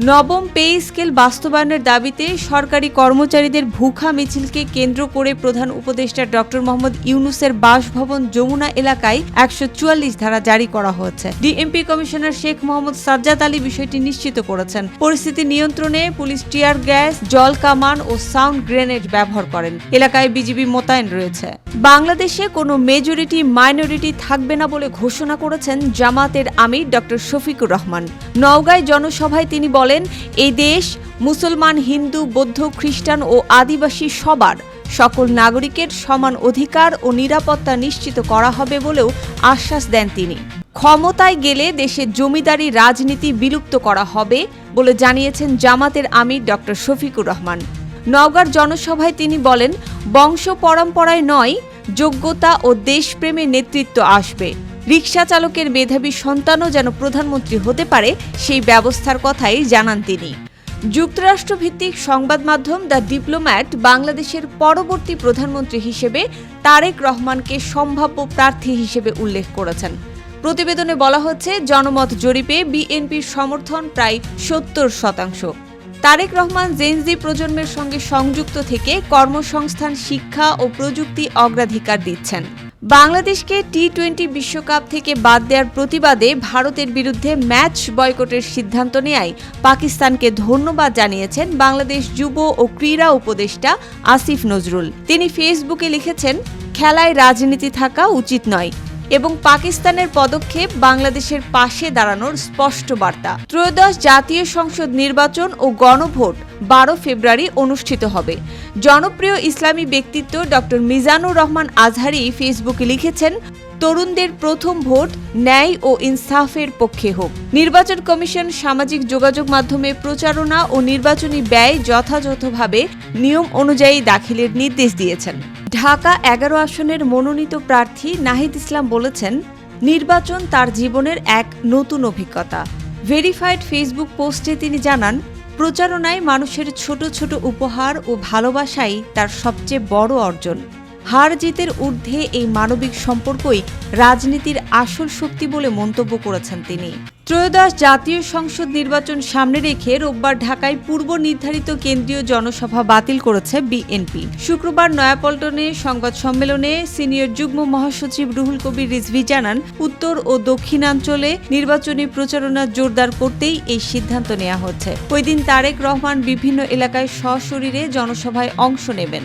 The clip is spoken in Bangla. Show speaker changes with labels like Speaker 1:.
Speaker 1: নবম পে স্কেল বাস্তবায়নের দাবিতে সরকারি কর্মচারীদের ভুখা মিছিলকে কেন্দ্র করে প্রধান উপদেষ্টা ডক্টর মোহাম্মদ ইউনূসের বাসভবন যমুনা এলাকায় ১৪৪ ধারা জারি করা হয়েছে। ডিএমপি কমিশনার শেখ মোহাম্মদ সাজ্জাদ আলী বিষয়টি নিশ্চিত করেছেন। পরিস্থিতি নিয়ন্ত্রণে পুলিশ টিয়ার গ্যাস, জল কামান ও সাউন্ড গ্রেনেড ব্যবহার করেন। এলাকায় বিজিবি মোতায়েন রয়েছে। বাংলাদেশে কোনো মেজরিটি মাইনরিটি থাকবে না বলে ঘোষণা করেছেন জামাতের আমির ডক্টর শফিকুর রহমান। নওগাঁয় জনসভায় তিনি বলেন, এই দেশ মুসলমান, হিন্দু, বৌদ্ধ, খ্রিস্টান ও আদিবাসী সবার সকল নাগরিকের সমান অধিকার ও নিরাপত্তা নিশ্চিত করা হবে বলেও আশ্বাস দেন তিনি। ক্ষমতায় গেলে দেশে জমিদারি রাজনীতি বিলুপ্ত করা হবে বলে জানিয়েছেন জামাতের আমির ডক্টর শফিকুর রহমান। নওগাঁর জনসভায় তিনি বলেন, বংশ পরম্পরায় নয়, যোগ্যতা ও দেশপ্রেমে নেতৃত্ব আসবে। রিকশা চালকের মেধাবী সন্তানও যেন প্রধানমন্ত্রী হতে পারে সেই ব্যবস্থার কথাই জানান তিনি। যুক্তরাষ্ট্রভিত্তিক সংবাদ মাধ্যম দ্য ডিপ্লোম্যাট বাংলাদেশের পরবর্তী প্রধানমন্ত্রী হিসেবে তারেক রহমানকে সম্ভাব্য প্রার্থী হিসেবে উল্লেখ করেছেন। প্রতিবেদনে বলা হচ্ছে, জনমত জরিপে বিএনপির সমর্থন প্রায় ৭০%। তারেক রহমান জেনজি প্রজন্মের সঙ্গে সংযুক্ত থেকে কর্মসংস্থান, শিক্ষা ও প্রযুক্তি অগ্রাধিকার দিচ্ছেন। বাংলাদেশকে টি-20 বিশ্বকাপ থেকে বাদ দেওয়ার প্রতিবাদে ভারতের বিরুদ্ধে ম্যাচ বয়কটের সিদ্ধান্ত নেয়ায় পাকিস্তানকে ধন্যবাদ জানিয়েছেন বাংলাদেশ যুব ও ক্রীড়া উপদেষ্টা আসিফ নজরুল। তিনি ফেসবুকে লিখেছেন, খেলায় রাজনীতি থাকা উচিত নয় এবং পাকিস্তানের পদক্ষেপ বাংলাদেশের পাশে দাঁড়ানোর স্পষ্ট বার্তা। ত্রয়োদশ জাতীয় সংসদ নির্বাচন ও গণভোট ১২ ফেব্রুয়ারি অনুষ্ঠিত হবে। জনপ্রিয় ইসলামী ব্যক্তিত্ব ডক্টর মিজানুর রহমান আজহারি ফেসবুকে লিখেছেন, তরুণদের প্রথম ভোট ন্যায় ও ইনসাফের পক্ষে হোক। নির্বাচন কমিশন সামাজিক যোগাযোগ মাধ্যমে প্রচারণা ও নির্বাচনী ব্যয় যথাযথভাবে নিয়ম অনুযায়ী দাখিলের নির্দেশ দিয়েছেন। ঢাকা ১১ আসনের মনোনীত প্রার্থী নাহিদ ইসলাম বলেছেন, নির্বাচন তার জীবনের এক নতুন অভিজ্ঞতা। ভেরিফাইড ফেসবুক পোস্টে তিনি জানান, প্রচারণায় মানুষের ছোট ছোট উপহার ও ভালোবাসাই তার সবচেয়ে বড় অর্জন। হার জিতের ঊর্ধ্বে এই মানবিক সম্পর্কই রাজনীতির আসল শক্তি বলে মন্তব্য করেছেন তিনি। ত্রয়োদশ জাতীয় সংসদ নির্বাচন সামনে রেখে রোববার ঢাকায় পূর্ব নির্ধারিত কেন্দ্রীয় জনসভা বাতিল করেছে বিএনপি। শুক্রবার নয়াপল্টনে সংবাদ সম্মেলনে সিনিয়র যুগ্ম মহাসচিব রুহুল কবির রিজভী জানান, উত্তর ও দক্ষিণাঞ্চলে নির্বাচনী প্রচারণা জোরদার করতেই এই সিদ্ধান্ত নেওয়া হচ্ছে। ওই দিন তারেক রহমান বিভিন্ন এলাকায় সশরীরে জনসভায় অংশ নেবেন।